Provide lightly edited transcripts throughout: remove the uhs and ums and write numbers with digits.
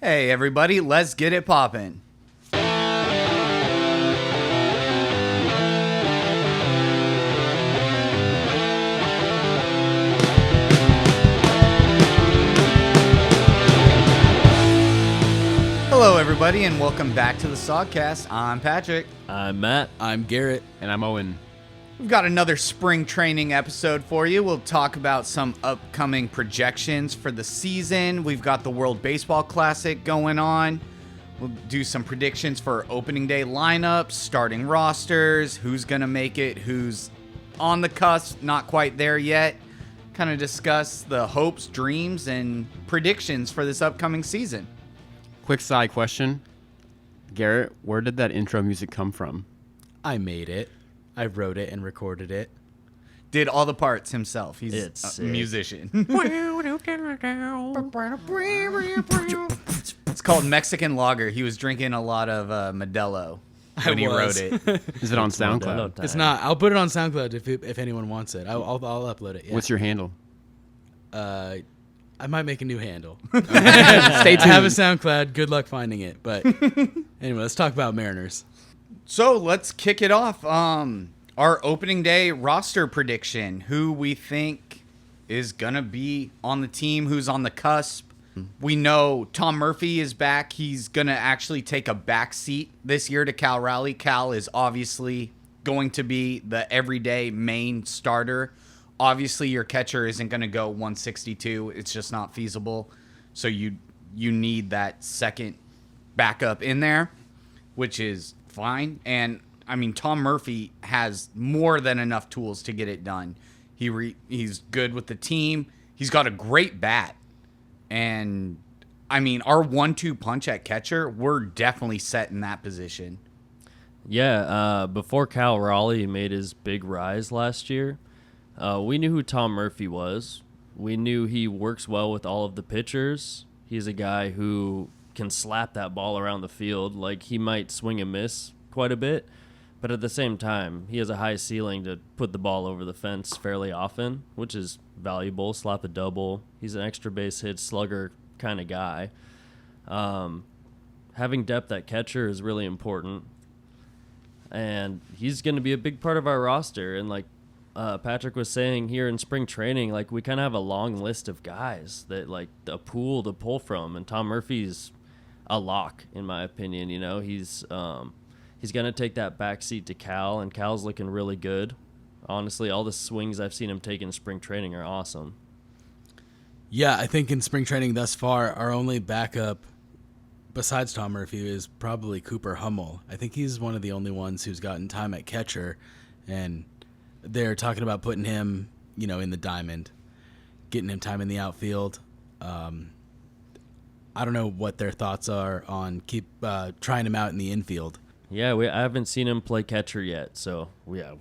Hey everybody, let's get it poppin'. Hello everybody and welcome back to the Sogcast. I'm Patrick. I'm Matt. I'm Garrett. And I'm Owen. We've got another spring training episode for you. We'll talk about some upcoming projections for the season. We've got the World Baseball Classic going on. We'll do some predictions for opening day lineups, starting rosters, who's going to make it, who's on the cusp, not quite there yet. Kind of discuss the hopes, dreams, and predictions for this upcoming season. Quick side question. Garrett, where did that intro music come from? I made it. I wrote it and recorded it. Did all the parts himself. He's It's a musician. It's called Mexican Lager. He was drinking a lot of Modelo when he wrote it. Is it on SoundCloud? It's not. I'll put it on SoundCloud if anyone wants it. I'll upload it. Yeah. What's your handle? I might make a new handle. Stay tuned. I have a SoundCloud. Good luck finding it. But anyway, let's talk about Mariners. So let's kick it off. Our opening day roster prediction. Who we think is going to be on the team, who's on the cusp. We know Tom Murphy is back. He's going to actually take a back seat this year to Cal Raleigh. Cal is obviously going to be the everyday main starter. Obviously, your catcher isn't going to go 162. It's just not feasible. So you need that second backup in there, which is fine. And, I mean, Tom Murphy has more than enough tools to get it done. He's good with the team. He's got a great bat. And, I mean, our 1-2 punch at catcher, we're definitely set in that position. Yeah, before Cal Raleigh made his big rise last year, we knew who Tom Murphy was. We knew he works well with all of the pitchers. He's a guy who can slap that ball around the field. Like, he might swing and miss quite a bit, but at the same time, he has a high ceiling to put the ball over the fence fairly often, which is valuable. Slap a double. He's an extra base hit slugger kind of guy. Having depth at catcher is really important, and he's going to be a big part of our roster. And like Patrick was saying, here in spring training, like, we kind of have a long list of guys that, like, a pool to pull from, and Tom Murphy's a lock in my opinion. You know, he's going to take that back seat to Cal, and Cal's looking really good. Honestly, all the swings I've seen him take in spring training are awesome. Yeah, I think in spring training thus far, our only backup besides Tom Murphy is probably Cooper Hummel. I think he's one of the only ones who's gotten time at catcher, and they're talking about putting him, in the diamond, getting him time in the outfield. I don't know what their thoughts are on trying him out in the infield. Yeah, I haven't seen him play catcher yet, so yeah,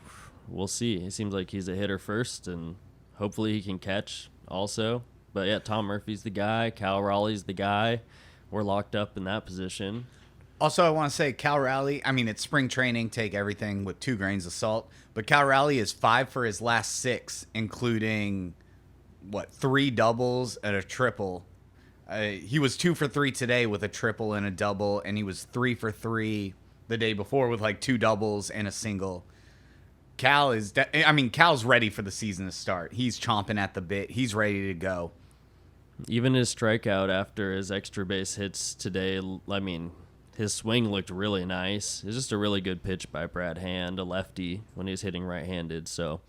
we'll see. It seems like he's a hitter first, and hopefully he can catch also. But yeah, Tom Murphy's the guy. Cal Raleigh's the guy. We're locked up in that position. Also, I want to say Cal Raleigh, I mean, it's spring training. Take everything with 2 grains of salt. But Cal Raleigh is 5 for his last 6, including, 3 doubles and a triple. He was 2 for 3 today with a triple and a double, and he was 3 for 3 the day before with 2 doubles and a single. Cal is, Cal's ready for the season to start. He's chomping at the bit. He's ready to go. Even his strikeout after his extra base hits today, I mean, his swing looked really nice. It was just a really good pitch by Brad Hand, a lefty, when he was hitting right-handed. So,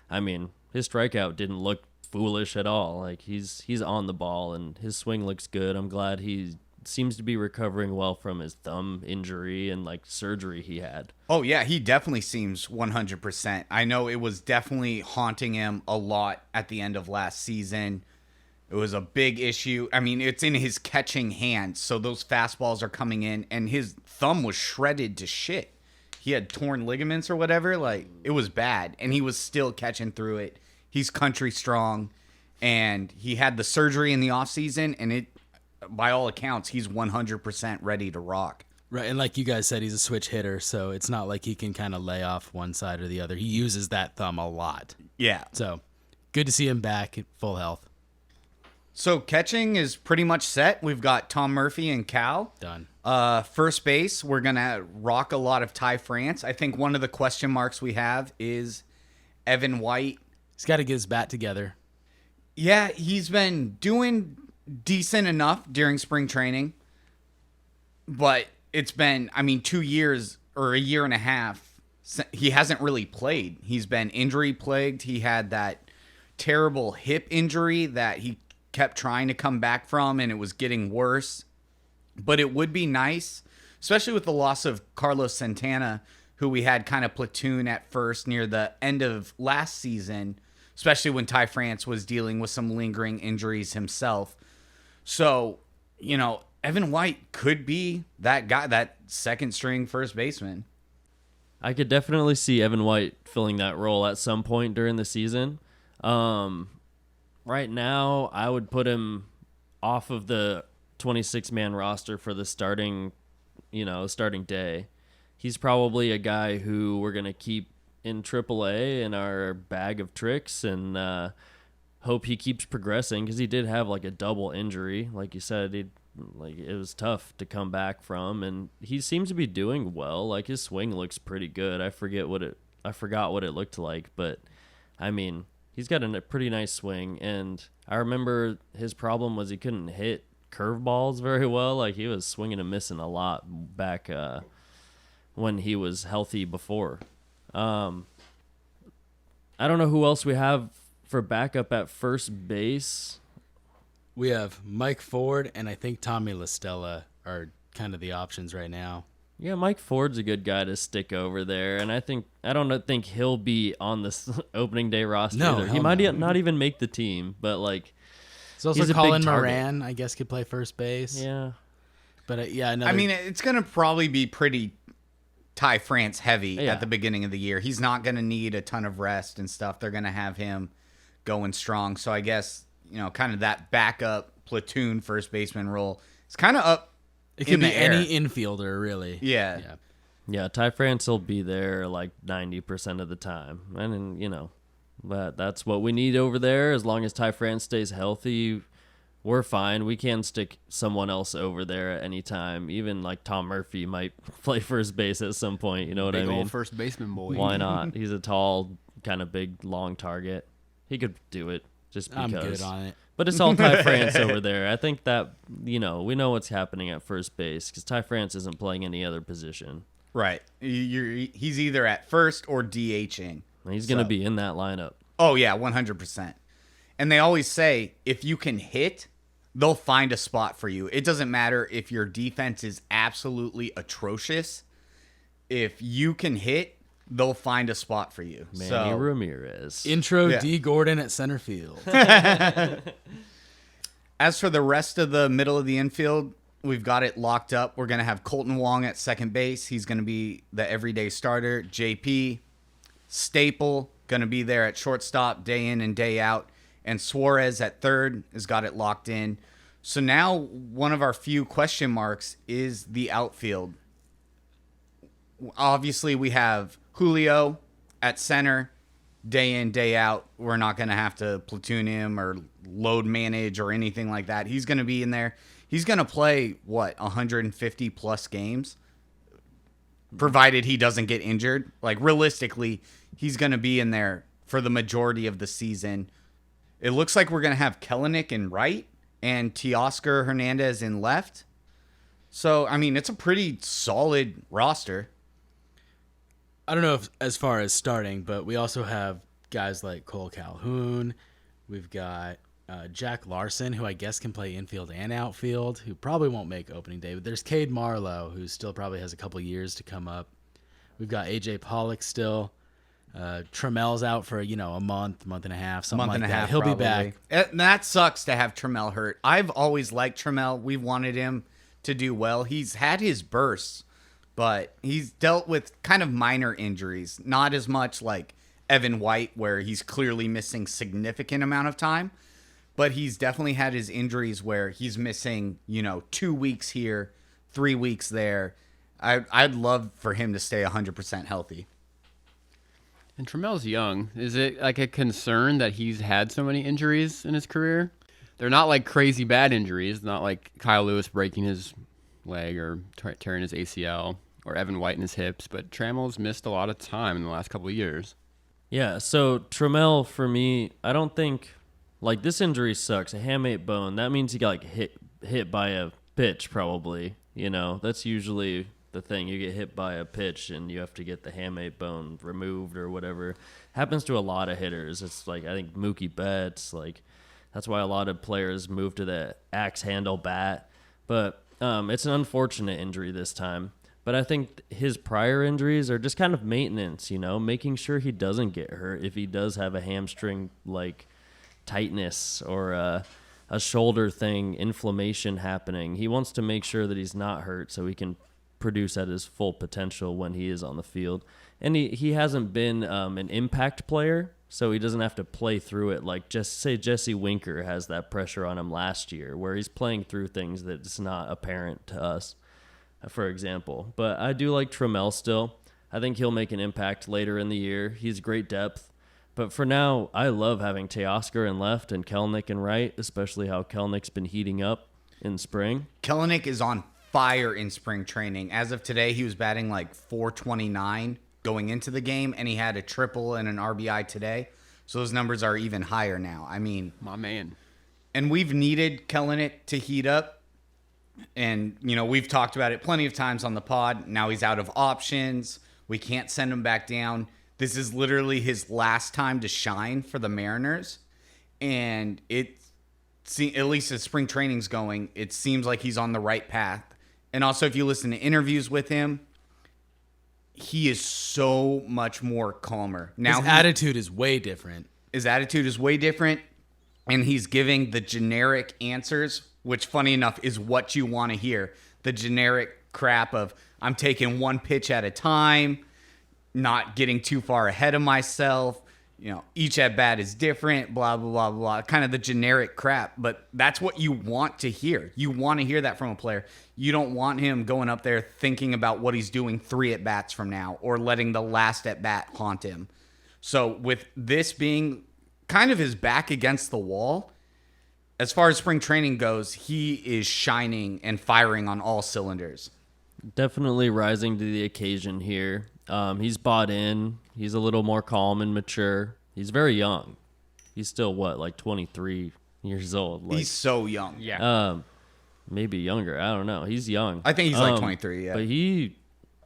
I mean, his strikeout didn't look foolish at all. Like, he's on the ball, and his swing looks good. I'm glad he seems to be recovering well from his thumb injury and, surgery he had. Oh, yeah, he definitely seems 100%. I know it was definitely haunting him a lot at the end of last season. It was a big issue. I mean, it's in his catching hand, so those fastballs are coming in, and his thumb was shredded to shit. He had torn ligaments or whatever. It was bad, and he was still catching through it. He's country strong, and he had the surgery in the offseason, and by all accounts, he's 100% ready to rock. Right, and like you guys said, he's a switch hitter, so it's not like he can kind of lay off one side or the other. He uses that thumb a lot. Yeah. So, good to see him back at full health. So catching is pretty much set. We've got Tom Murphy and Cal. Done. First base, we're going to rock a lot of Ty France. I think one of the question marks we have is Evan White. He's got to get his bat together. Yeah, he's been doing decent enough during spring training. But it's been, 2 years or a year and a half. He hasn't really played. He's been injury plagued. He had that terrible hip injury that he kept trying to come back from, and it was getting worse. But it would be nice, especially with the loss of Carlos Santana, who we had kind of platoon at first near the end of last season, especially when Ty France was dealing with some lingering injuries himself. So, Evan White could be that guy, that second string first baseman. I could definitely see Evan White filling that role at some point during the season. Right now, I would put him off of the 26-man roster for the starting day. He's probably a guy who we're going to keep in AAA in our bag of tricks and hope he keeps progressing, because he did have like a double injury. Like you said, it was tough to come back from, and he seems to be doing well. Like his swing looks pretty good. I forgot what it looked like, but he's got a pretty nice swing, and I remember his problem was he couldn't hit curveballs very well. Like he was swinging and missing a lot back when he was healthy before. I don't know who else we have for backup at first base. We have Mike Ford and I think Tommy LaStella are kind of the options right now. Yeah, Mike Ford's a good guy to stick over there, and I don't think he'll be on this opening day roster either. He might not even make the team, but like there's also he's a Colin big target. Moran, I guess, could play first base. Yeah, but it's gonna probably be pretty Ty France heavy at the beginning of the year. He's not gonna need a ton of rest and stuff. They're gonna have him going strong. So I guess kind of that backup platoon first baseman role. It's kind of up. It could be any infielder, really. Yeah. Yeah, Ty France will be there like 90% of the time. And then, that's what we need over there. As long as Ty France stays healthy, we're fine. We can stick someone else over there at any time. Even like Tom Murphy might play first base at some point. You know what I Big mean? old first baseman boy. Why not? He's a tall, kind of big, long target. He could do it just because. I'm good on it. But it's all Ty France over there. I think that, we know what's happening at first base because Ty France isn't playing any other position. Right. He's either at first or DHing. He's going to be in that lineup. Oh, yeah, 100%. And they always say, if you can hit, they'll find a spot for you. It doesn't matter if your defense is absolutely atrocious. If you can hit, they'll find a spot for you. Manny Ramirez. Intro D. Gordon at center field. As for the rest of the middle of the infield, we've got it locked up. We're going to have Colton Wong at second base. He's going to be the everyday starter. JP Staple going to be there at shortstop day in and day out. And Suarez at third has got it locked in. So now one of our few question marks is the outfield. Obviously, we have Julio at center, day in, day out. We're not going to have to platoon him or load manage or anything like that. He's going to be in there. He's going to play, 150-plus games, provided he doesn't get injured. Like, realistically, he's going to be in there for the majority of the season. It looks like we're going to have Kelenic in right and Teoscar Hernandez in left. So, it's a pretty solid roster. I don't know if as far as starting, but we also have guys like Cole Calhoun. We've got Jack Larson, who I guess can play infield and outfield, who probably won't make opening day. But there's Cade Marlowe, who still probably has a couple years to come up. We've got A.J. Pollock still. Trammell's out for, a month and a half, something like that. He'll be back. That sucks to have Trammell hurt. I've always liked Trammell. We've wanted him to do well. He's had his bursts, but he's dealt with kind of minor injuries. Not as much like Evan White, where he's clearly missing significant amount of time. But he's definitely had his injuries where he's missing, 2 weeks here, 3 weeks there. I'd love for him to stay 100% healthy. And Trammell's young. Is it like a concern that he's had so many injuries in his career? They're not like crazy bad injuries. Not like Kyle Lewis breaking his leg or tearing his ACL or Evan White in his hips. But Trammell's missed a lot of time in the last couple of years. Yeah, so Trammell, for me, I don't think, like, this injury sucks. A hamate bone, that means he got, like, hit by a pitch, probably. You know, that's usually the thing. You get hit by a pitch and you have to get the hamate bone removed or whatever. Happens to a lot of hitters. It's like, I think Mookie Betts, like, that's why a lot of players move to the axe handle bat. But it's an unfortunate injury this time. But I think his prior injuries are just kind of maintenance, you know, making sure he doesn't get hurt if he does have a hamstring, like, tightness or a shoulder thing, inflammation happening. He wants to make sure that he's not hurt so he can produce at his full potential when he is on the field. And he hasn't been an impact player, so he doesn't have to play through it like Jesse Winker has that pressure on him last year, where he's playing through things that's not apparent to us, for example. But I do like Trammell still. I think he'll make an impact later in the year. He's great depth. But for now, I love having Teoscar in left and Kelenic in right, especially how Kelenic's been heating up in spring. Kelenic is on fire in spring training. As of today, he was batting like 429 going into the game, and he had a triple and an RBI today. So those numbers are even higher now. I mean, My man. and we've needed Kelenic to heat up. And, you know, we've talked about it plenty of times on the pod. Now he's out of options. We can't send him back down. This is literally his last time to shine for the Mariners. And at least as spring training's going, it seems like he's on the right path. And also, if you listen to interviews with him, he is so much more calmer. Now His attitude is way different. His attitude is way different, and he's giving the generic answers, which, funny enough, is what you want to hear. The generic crap of, I'm taking one pitch at a time, not getting too far ahead of myself. You know, each at-bat is different, blah, blah, blah, blah. Kind of the generic crap, but that's what you want to hear. You want to hear that from a player. You don't want him going up there thinking about what he's doing 3 at-bats from now or letting the last at-bat haunt him. So with this being kind of his back against the wall, as far as spring training goes, he is shining and firing on all cylinders. Definitely rising to the occasion here. He's bought in. He's a little more calm and mature. He's very young. He's still, like 23 years old? Like, He's so young. Yeah. Maybe younger. I don't know. He's young. I think he's like 23, yeah. But he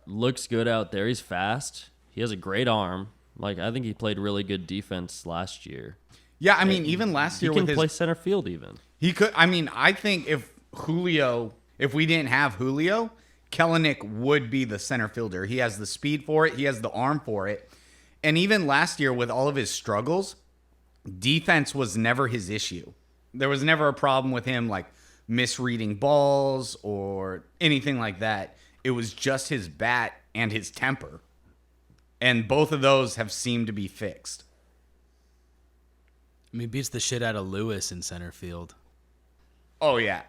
looks good out there. He's fast. He has a great arm. Like, I think he played really good defense last year. Yeah, I mean, even last year He can with his... play center field even. He could. I mean, I think if we didn't have Julio, Kelenic would be the center fielder. He has the speed for it. He has the arm for it. And even last year with all of his struggles, defense was never his issue. There was never a problem with him like misreading balls or anything like that. It was just his bat and his temper. And both of those have seemed to be fixed. I mean, beats the shit out of Lewis in center field. Oh, yeah.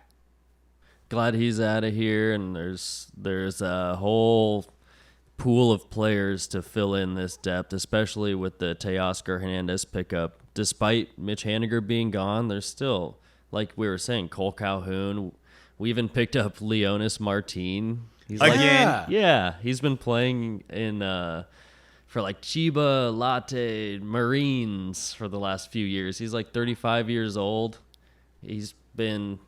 Glad he's out of here, and there's a whole pool of players to fill in this depth, especially with the Teoscar Hernandez pickup. Despite Mitch Haniger being gone, there's still, like we were saying, Cole Calhoun. We even picked up Leonis Martin. He's Again? Yeah, he's been playing in for like Chiba, Latte, Marines for the last few years. He's like 35 years old. He's been,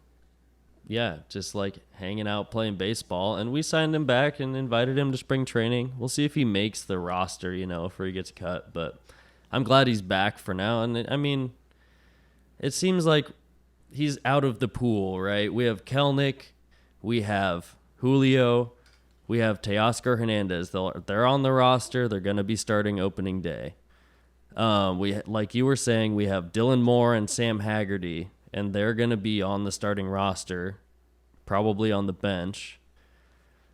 just like hanging out playing baseball. And we signed him back and invited him to spring training. We'll see if he makes the roster, if he gets cut. But I'm glad he's back for now. And I mean, it seems like he's out of the pool, right? We have Kelenic, we have Julio, we have Teoscar Hernandez. They're on the roster. They're going to be starting opening day. We, like you were saying, we have Dylan Moore and Sam Haggerty, and they're going to be on the starting roster, probably on the bench.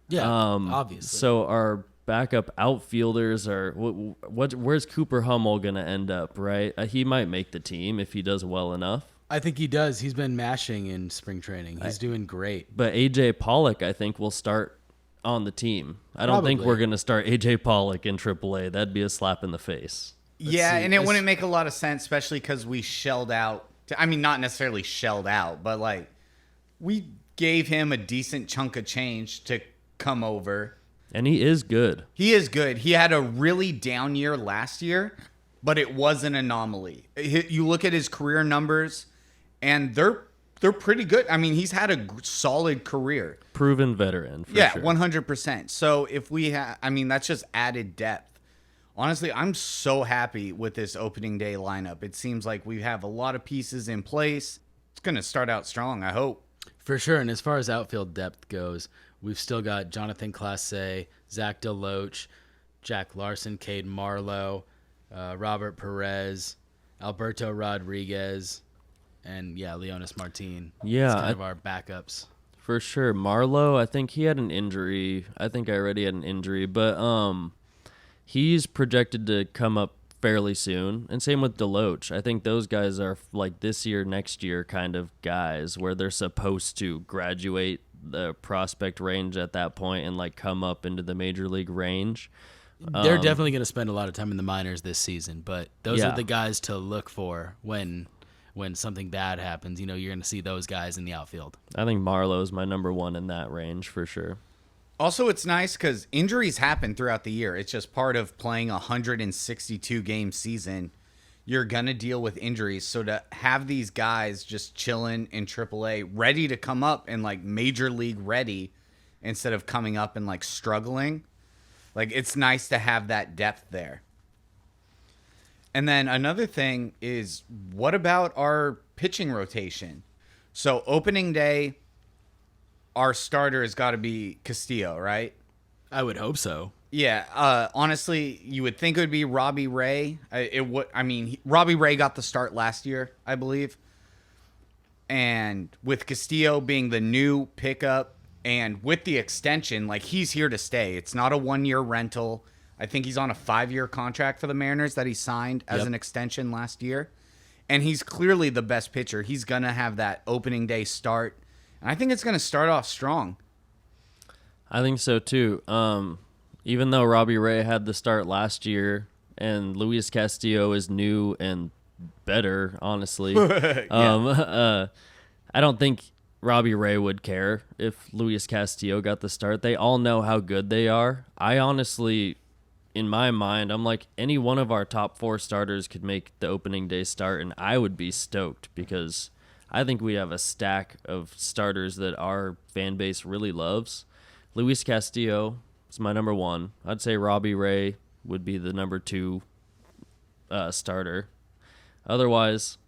Yeah, obviously. So our backup outfielders are where's Cooper Hummel going to end up, right? He might make the team if he does well enough. I think he does. He's been mashing in spring training. He's doing great. But A.J. Pollock, I think, will start on the team. I don't think we're going to start A.J. Pollock in AAA. That'd be a slap in the face. And it wouldn't make a lot of sense, especially because we shelled out I mean, not necessarily shelled out, but like we gave him a decent chunk of change to come over. And he is good. He is good. He had a really down year last year, but it was an anomaly. You look at his career numbers, and they're pretty good. I mean, he's had a solid career. Proven veteran, for Yeah, sure. 100%. So if we have, I mean, that's just added depth. Honestly, I'm so happy with this opening day lineup. It seems like we have a lot of pieces in place. It's going to start out strong, I hope. For sure. And as far as outfield depth goes, we've still got Jonathan Clase, Zach DeLoach, Jack Larson, Cade Marlowe, Robert Perez, Alberto Rodriguez, and Leonis Martin. Yeah, It's kind of our backups. For sure. Marlowe, I think he had an injury. I think I already had an injury, but he's projected to come up fairly soon. And same with DeLoach. I think those guys are like this year, next year kind of guys where they're supposed to graduate the prospect range at that point and like come up into the major league range. They're definitely going to spend a lot of time in the minors this season, but those Yeah. are the guys to look for when something bad happens. You know, you're going to see those guys in the outfield. I think Marlowe is my number one in that range for sure. Also, it's nice because injuries happen throughout the year. It's just part of playing a 162-game season. You're going to deal with injuries. So to have these guys just chilling in AAA, ready to come up and like major league ready instead of coming up and like struggling, like it's nice to have that depth there. And then another thing is, what about our pitching rotation? So opening day, our starter has got to be Castillo, right? I would hope so. Yeah. Honestly, you would think it would be Robbie Ray. Robbie Ray got the start last year, I believe. And with Castillo being the new pickup and with the extension, like he's here to stay. It's not a 1-year rental. I think he's on a 5-year contract for the Mariners that he signed as an extension last year. And he's clearly the best pitcher. He's going to have that opening day start. And I think it's going to start off strong. I think so too. Even though Robbie Ray had the start last year and Luis Castillo is new and better, honestly, I don't think Robbie Ray would care if Luis Castillo got the start. They all know how good they are. I honestly, in my mind, I'm like, any one of our top 4 starters could make the opening day start, and I would be stoked because I think we have a stack of starters that our fan base really loves. Luis Castillo is my number 1. I'd say Robbie Ray would be the number 2 starter. Otherwise,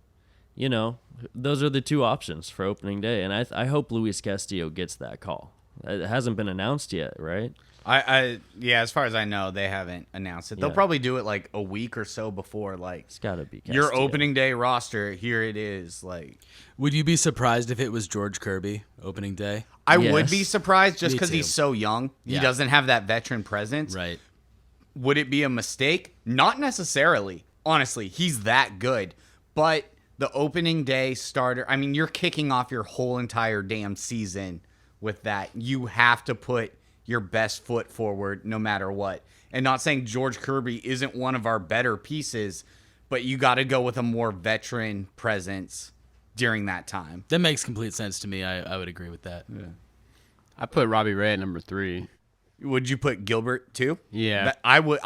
you know, those are the 2 options for opening day, and I hope Luis Castillo gets that call. It hasn't been announced yet, right? As far as I know, they haven't announced it. They'll Yeah. probably do it like a week or so before, like It's got to be your Castillo. opening day roster. Here it is. Like Would you be surprised if it was George Kirby opening day? I Yes. would be surprised just Me because too. he's so young. He Yeah. doesn't have that veteran presence. Right. Would it be a mistake? Not necessarily. Honestly, he's that good. But the opening day starter, I mean, you're kicking off your whole entire damn season with that. You have to put your best foot forward no matter what. And not saying George Kirby isn't one of our better pieces, but you got to go with a more veteran presence during that time. That makes complete sense to me. I would agree with that. I put Robbie Ray at number 3. Would you put Gilbert too? Yeah. I would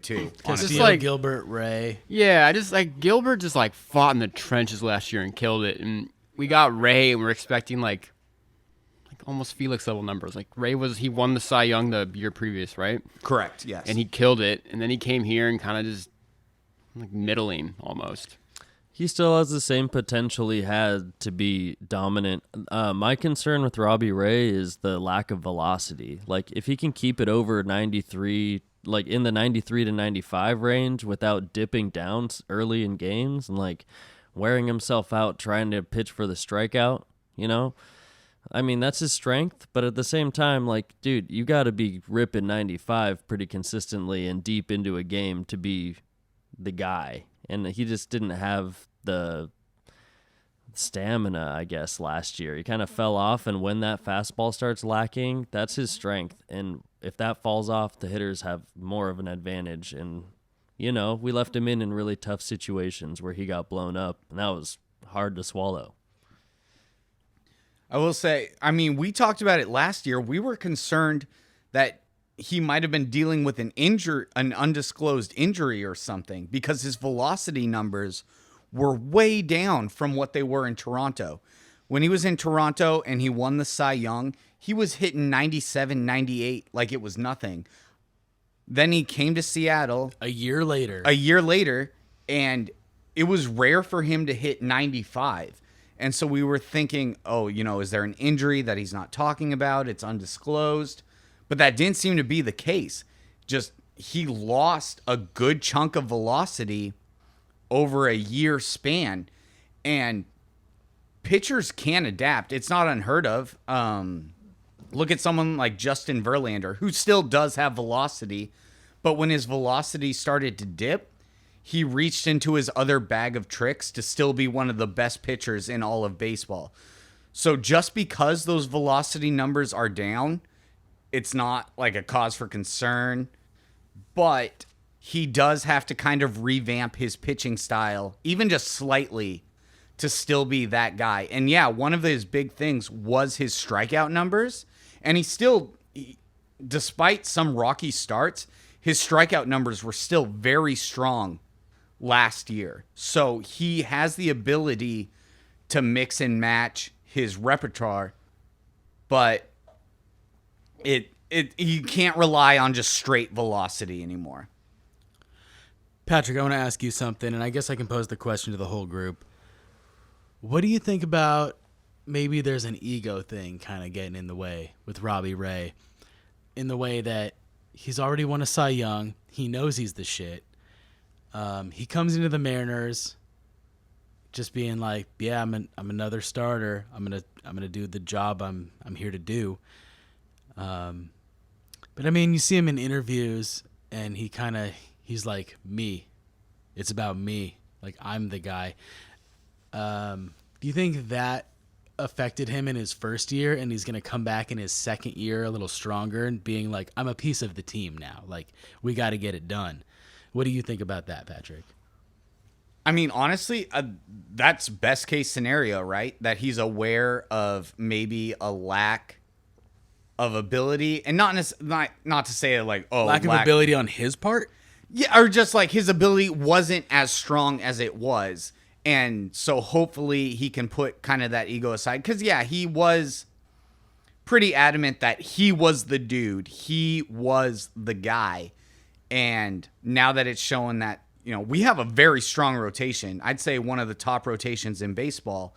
too. honestly. Castillo, like- Gilbert, Ray. Yeah, I just like Gilbert just like fought in the trenches last year and killed it. And we got Ray and we're expecting like almost Felix level numbers. Like Ray he won the Cy Young the year previous, right? Correct, yes. And he killed it. And then he came here and kind of just like middling almost. He still has the same potential he had to be dominant. My concern with Robbie Ray is the lack of velocity. Like, if he can keep it over 93, like in the 93 to 95 range without dipping down early in games and like wearing himself out trying to pitch for the strikeout, you know? I mean, that's his strength, but at the same time, like, dude, you got to be ripping 95 pretty consistently and deep into a game to be the guy. And he just didn't have the stamina, I guess, last year. He kind of fell off, and when that fastball starts lacking, that's his strength. And if that falls off, the hitters have more of an advantage. And, you know, we left him in really tough situations where he got blown up, and that was hard to swallow. I will say, I mean, we talked about it last year. We were concerned that he might have been dealing with an undisclosed injury or something, because his velocity numbers were way down from what they were in Toronto. When he was in Toronto and he won the Cy Young, he was hitting 97, 98 like it was nothing. Then he came to Seattle A year later, and it was rare for him to hit 95. And so we were thinking, oh, is there an injury that he's not talking about? It's undisclosed. But that didn't seem to be the case. Just he lost a good chunk of velocity over a year span. And pitchers can adapt. It's not unheard of. Look at someone like Justin Verlander, who still does have velocity. But when his velocity started to dip, he reached into his other bag of tricks to still be one of the best pitchers in all of baseball. So just because those velocity numbers are down, it's not like a cause for concern. But he does have to kind of revamp his pitching style, even just slightly, to still be that guy. And yeah, one of his big things was his strikeout numbers. And despite some rocky starts, his strikeout numbers were still very strong last year. So he has the ability to mix and match his repertoire, but you can't rely on just straight velocity anymore. Patrick, I want to ask you something, and I guess I can pose the question to the whole group. What do you think about maybe there's an ego thing kind of getting in the way with Robbie Ray, in the way that he's already won a Cy Young. He knows he's the shit. He comes into the Mariners just being like, yeah, I'm another starter. I'm gonna do the job I'm here to do. But I mean, you see him in interviews, and he's like, me. It's about me. Like, I'm the guy. Do you think that affected him in his first year, and he's gonna come back in his second year a little stronger and being like, I'm a piece of the team now. Like, we got to get it done. What do you think about that, Patrick? I mean, honestly, that's best case scenario, right? That he's aware of maybe a lack of ability, and not to say like, oh, lack of ability on his part. Yeah, or just like his ability wasn't as strong as it was, and so hopefully he can put kind of that ego aside. Because yeah, he was pretty adamant that he was the dude, he was the guy, and now that it's showing that, we have a very strong rotation. I'd say one of the top rotations in baseball.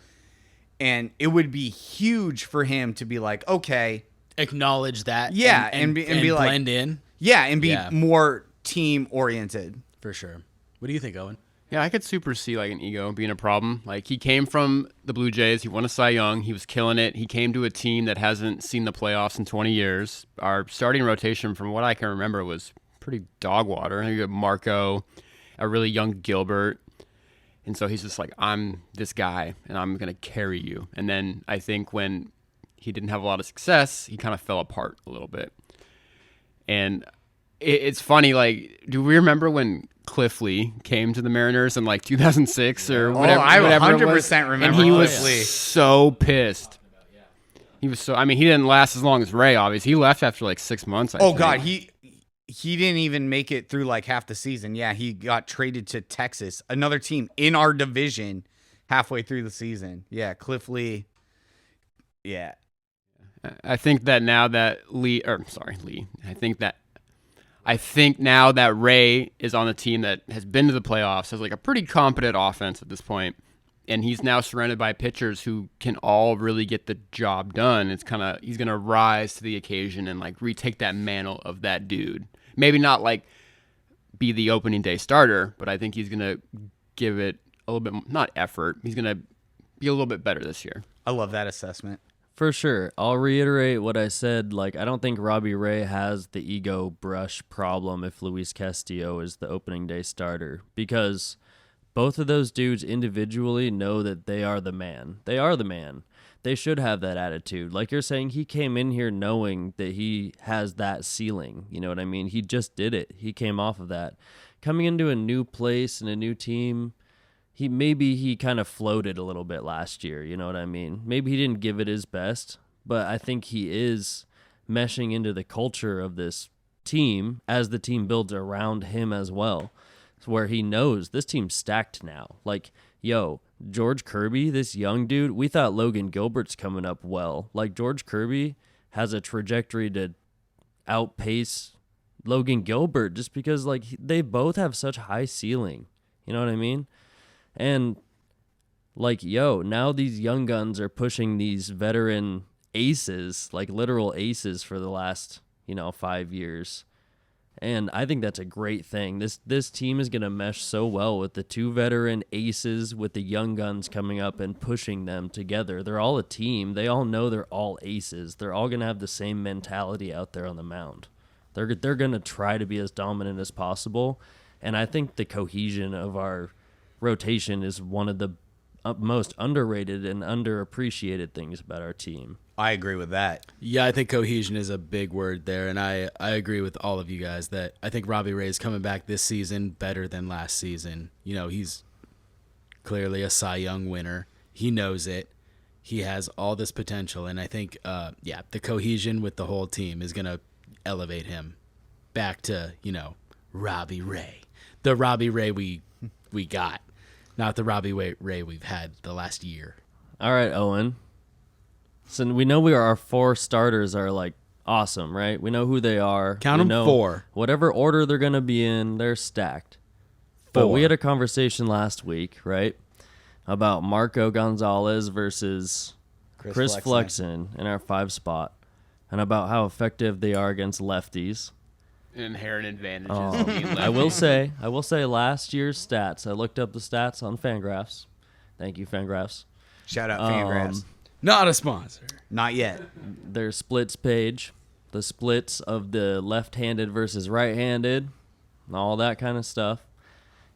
And it would be huge for him to be like, okay, acknowledge that. Yeah. And be blend like, in. Yeah. And be more team oriented. For sure. What do you think, Owen? Yeah, I could super see like an ego being a problem. Like, he came from the Blue Jays. He won a Cy Young. He was killing it. He came to a team that hasn't seen the playoffs in 20 years. Our starting rotation, from what I can remember, was pretty dog water. You got Marco, a really young Gilbert. And so he's just like, I'm this guy, and I'm going to carry you. And then I think when he didn't have a lot of success, he kind of fell apart a little bit. And it's funny, like, do we remember when Cliff Lee came to the Mariners in like 2006 or whatever? I whatever 100% remember. And he was Cliff Lee. so pissed. He was so, I mean, he didn't last as long as Ray, obviously. He left after like 6 months. I think. God, he didn't even make it through like half the season. Yeah, he got traded to Texas, another team in our division, halfway through the season. Yeah, Cliff Lee. Yeah. I think that now that I think now that Ray is on the team that has been to the playoffs, has like a pretty competent offense at this point, and he's now surrounded by pitchers who can all really get the job done. He's going to rise to the occasion and like retake that mantle of that dude. Maybe not like be the opening day starter, but I think he's going to give it a little bit, not effort. He's going to be a little bit better this year. I love that assessment. For sure. I'll reiterate what I said. Like, I don't think Robbie Ray has the ego brush problem if Luis Castillo is the opening day starter, because both of those dudes individually know that they are the man. They are the man. They should have that attitude. Like you're saying, he came in here knowing that he has that ceiling. You know what I mean? He just did it. He came off of that. Coming into a new place and a new team, he kind of floated a little bit last year, you know what I mean? Maybe he didn't give it his best, but I think he is meshing into the culture of this team as the team builds around him as well, where he knows this team's stacked now. Like, yo, George Kirby, this young dude, we thought Logan Gilbert's coming up well. Like, George Kirby has a trajectory to outpace Logan Gilbert just because, like, they both have such high ceiling. You know what I mean? And, like, yo, now these young guns are pushing these veteran aces, like literal aces for the last, 5 years. And I think that's a great thing. This team is going to mesh so well with the two veteran aces with the young guns coming up and pushing them together. They're all a team. They all know they're all aces. They're all going to have the same mentality out there on the mound. They're going to try to be as dominant as possible. And I think the cohesion of our rotation is one of the most underrated and underappreciated things about our team. I agree with that. Yeah, I think cohesion is a big word there, and I agree with all of you guys that I think Robbie Ray's coming back this season better than last season. He's clearly a Cy Young winner. He knows it. He has all this potential, and I think, the cohesion with the whole team is going to elevate him back to, Robbie Ray. The Robbie Ray we got, not the Robbie Ray we've had the last year. All right, Owen. So we know our 4 starters are, like, awesome, right? We know who they are. Count them 4. Whatever order they're going to be in, they're stacked. 4. But we had a conversation last week, right, about Marco Gonzalez versus Chris Flexen in our 5 spot, and about how effective they are against lefties. Inherent advantages. Of being lefty. I will say last year's stats. I looked up the stats on Fangraphs. Thank you, Fangraphs. Shout out Fangraphs. Not a sponsor. Not yet. Their splits page, the splits of the left-handed versus right-handed, all that kind of stuff.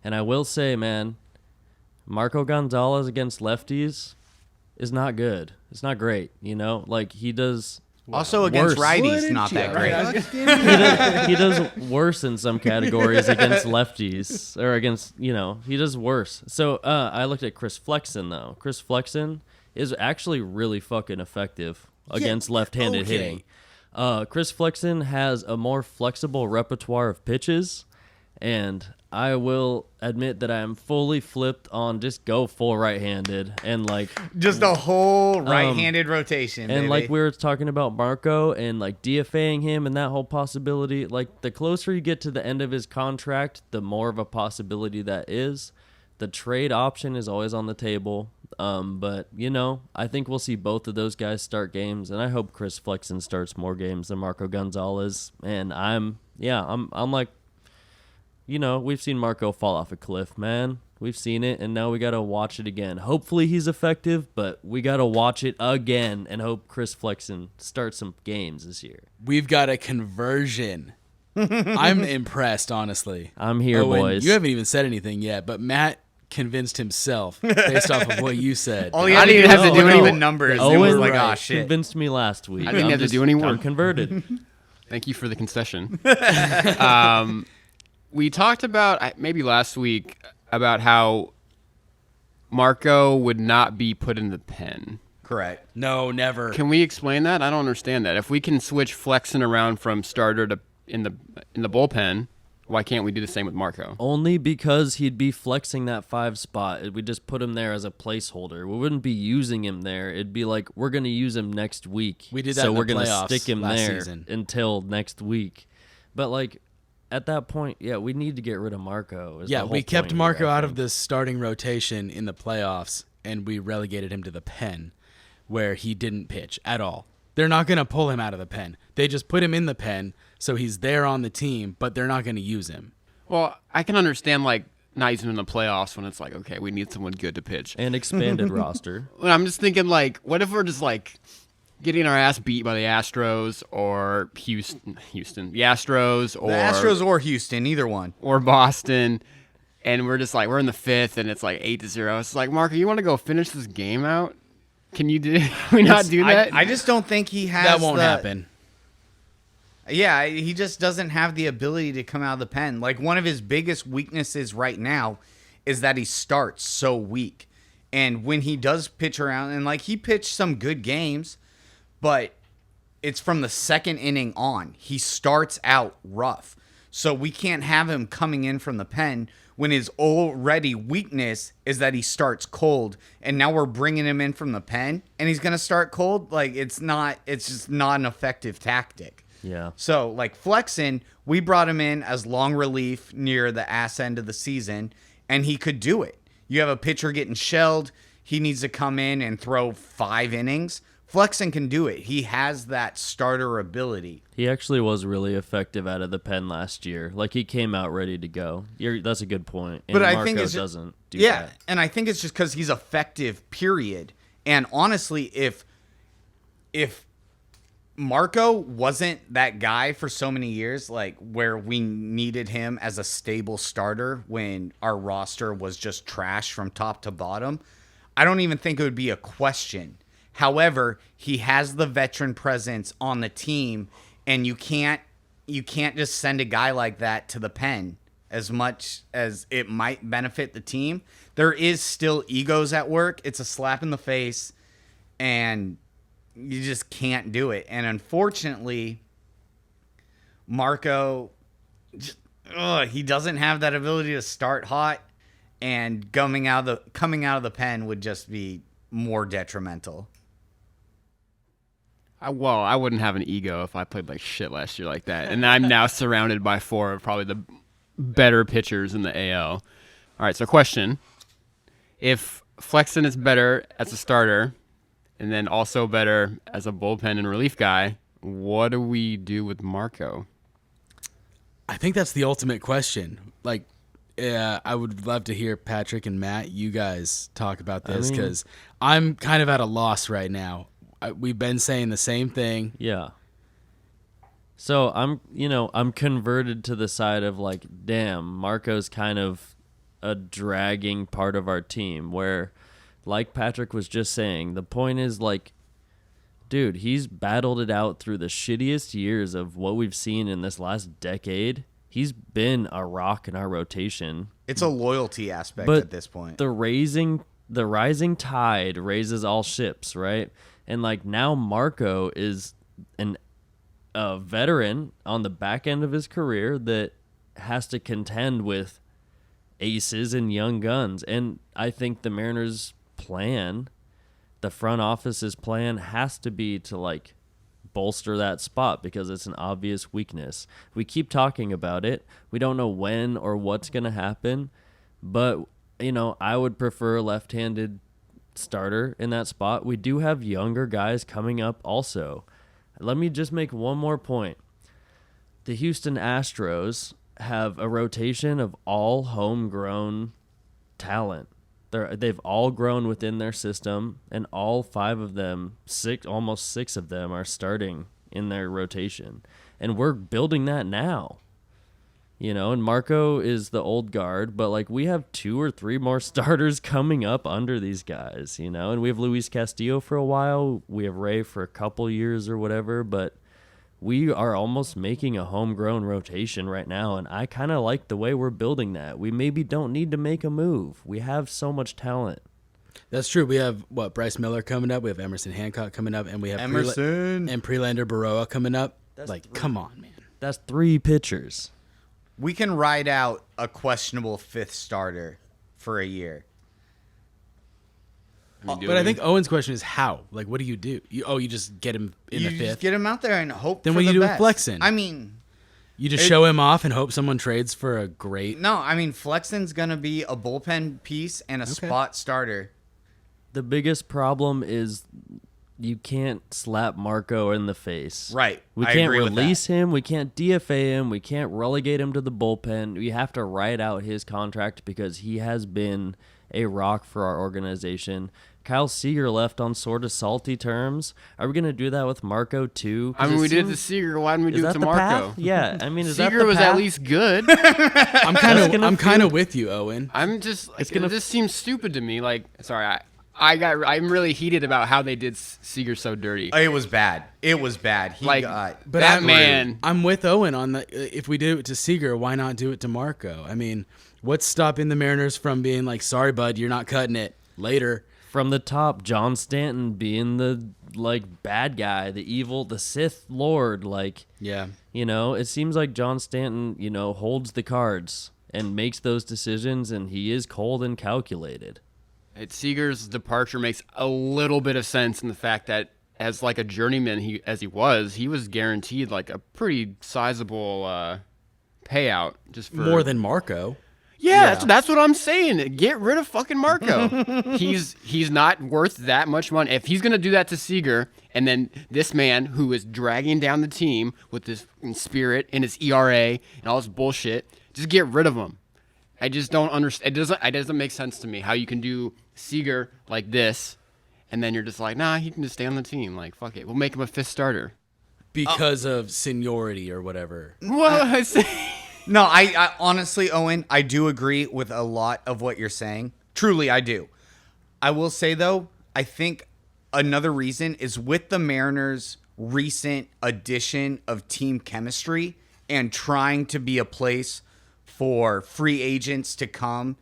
And I will say, man, Marco Gonzalez against lefties is not good. It's not great, Like, he does... Also against worse. righties, not that great. He does worse in some categories against lefties, or against, he does worse. So I looked at Chris Flexen, though. Chris Flexen is actually really fucking effective against left-handed hitting. Chris Flexen has a more flexible repertoire of pitches, and I will admit that I am fully flipped on just go full right-handed and like just a whole right-handed rotation. And baby. like we were talking about Marco and like DFAing him and that whole possibility, like the closer you get to the end of his contract, the more of a possibility that is. The trade option is always on the table. But I think we'll see both of those guys start games, and I hope Chris Flexen starts more games than Marco Gonzalez. And I'm like, we've seen Marco fall off a cliff, man. We've seen it, and now we got to watch it again. Hopefully he's effective, but we got to watch it again and hope Chris Flexen starts some games this year. We've got a conversion. I'm impressed, honestly. I'm here, Owen, boys. You haven't even said anything yet, but Matt convinced himself based off of what you said. All he had to do was look at the numbers. Owen It was like, oh, shit. convinced me last week. I didn't have to do any work. I'm converted. Thank you for the concession. We talked about, maybe last week, about how Marco would not be put in the pen. Correct. No, never. Can we explain that? I don't understand that. If we can switch Flexen around from starter to in the bullpen, why can't we do the same with Marco? Only because he'd be flexing that 5 spot. We just put him there as a placeholder. We wouldn't be using him there. It'd be like, we're going to use him next week. We did that so in the we're gonna playoffs stick him last there season. until next week. But like at that point, yeah, we need to get rid of Marco. Yeah, we kept Marco out of the starting rotation in the playoffs, and we relegated him to the pen, where he didn't pitch at all. They're not going to pull him out of the pen. They just put him in the pen, so he's there on the team, but they're not going to use him. Well, I can understand like not using him in the playoffs when it's like, okay, we need someone good to pitch. And expanded roster. Well, I'm just thinking like, what if we're just like getting our ass beat by the Astros or Houston, the Astros or the Astros or Houston, either one, or Boston, and we're just like we're in the 5th and it's like 8-0. It's like, Marco, you want to go finish this game out? Can you do? We not do that? I just don't think he has. That won't happen. Yeah, he just doesn't have the ability to come out of the pen. Like, one of his biggest weaknesses right now is that he starts so weak. And when he does pitch around, and like he pitched some good games, but it's from the second inning on. He starts out rough. So we can't have him coming in from the pen when his already weakness is that he starts cold. And now we're bringing him in from the pen and he's going to start cold. Like it's just not an effective tactic. Yeah. So like Flexen, we brought him in as long relief near the ass end of the season and he could do it. You have a pitcher getting shelled. He needs to come in and throw 5 innings. Flexen can do it. He has that starter ability. He actually was really effective out of the pen last year. Like he came out ready to go. That's a good point. And But I Marco think it's doesn't do yeah, that. and I think it's just because he's effective. Period. And honestly, if Marco wasn't that guy for so many years, like where we needed him as a stable starter when our roster was just trash from top to bottom, I don't even think it would be a question. However, he has the veteran presence on the team, and you can't just send a guy like that to the pen as much as it might benefit the team. There is still egos at work. It's a slap in the face, and you just can't do it. And unfortunately, Marco, he doesn't have that ability to start hot, and coming out of the pen would just be more detrimental. Well, I wouldn't have an ego if I played like shit last year like that. And I'm now surrounded by 4 of probably the better pitchers in the AL. All right, so question. If Flexen is better as a starter and then also better as a bullpen and relief guy, what do we do with Marco? I think that's the ultimate question. Like, I would love to hear Patrick and Matt, you guys talk about this because I'm kind of at a loss right now. We've been saying the same thing. Yeah. So I'm converted to the side of like, damn, Marco's kind of a dragging part of our team where, like Patrick was just saying, the point is like, dude, he's battled it out through the shittiest years of what we've seen in this last decade. He's been a rock in our rotation. It's a loyalty aspect But at this point. The rising tide raises all ships, right? And like now Marco is a veteran on the back end of his career that has to contend with aces and young guns. And I think the Mariners' plan, the front office's plan, has to be to like bolster that spot because it's an obvious weakness. We keep talking about it. We don't know when or what's going to happen, but I would prefer a left-handed starter in that spot. We do have younger guys coming up also. Let me just make one more point. The Houston Astros have a rotation of all homegrown talent. They've all grown within their system, and all 5 of them, almost 6 of them, are starting in their rotation. And we're building that now. And Marco is the old guard, but like we have 2 or 3 more starters coming up under these guys, and we have Luis Castillo for a while. We have Ray for a couple years or whatever, but we are almost making a homegrown rotation right now, and I kind of like the way we're building that. We maybe don't need to make a move. We have so much talent. That's true. We have Bryce Miller coming up. We have Emerson Hancock coming up, and we have Emerson and Prelander Baroa coming up. That's like, 3. come on, man. That's 3 pitchers. We can ride out a questionable 5th starter for a year. But I think Owen's question is how? Like, what do you do? You just get him in the 5th? Just get him out there and hope Then for what do the you do with best. Flexen? I mean, You just show him off and hope someone trades for a great... no, I mean, Flexen's going to be a bullpen piece and a spot starter. The biggest problem is you can't slap Marco in the face. Right. We I can't agree with release him. We can't DFA him. We can't relegate him to the bullpen. We have to ride out his contract because he has been a rock for our organization. Kyle Seager left on sort of salty terms. Are we going to do that with Marco too? I mean, we did it to Seager. Why didn't we do it to Marco? Yeah, I mean, is that Seager the was path? at least good. I'm kind of with you, Owen. I'm just like, it just seems stupid to me. Like, sorry, I'm really heated about how they did Seager so dirty. It was bad. It was bad. He Like, got But that man. I'm with Owen on the. If we did it to Seager, why not do it to Marco? I mean, What's stopping the Mariners from being like, sorry, bud, you're not cutting it later? From the top, John Stanton being the bad guy, the evil, the Sith Lord. Yeah. It seems like John Stanton, holds the cards and makes those decisions, and he is cold and calculated. Seager's departure makes a little bit of sense in the fact that as a journeyman, he was guaranteed a pretty sizable payout just for More than Marco. Yeah, that's what I'm saying. Get rid of fucking Marco. He's not worth that much money. If he's gonna do that to Seager, and then this man who is dragging down the team with his spirit and his ERA and all this bullshit, just get rid of him. I just don't understand. It doesn't make sense to me how you can do Seager like this, and then you're just like, nah, he can just stay on the team. Fuck it, we'll make him a fifth starter Because of seniority or whatever. Well, No, I honestly, Owen, I do agree with a lot of what you're saying. Truly, I do. I will say, though, I think another reason is with the Mariners' recent addition of team chemistry and trying to be a place for free agents to come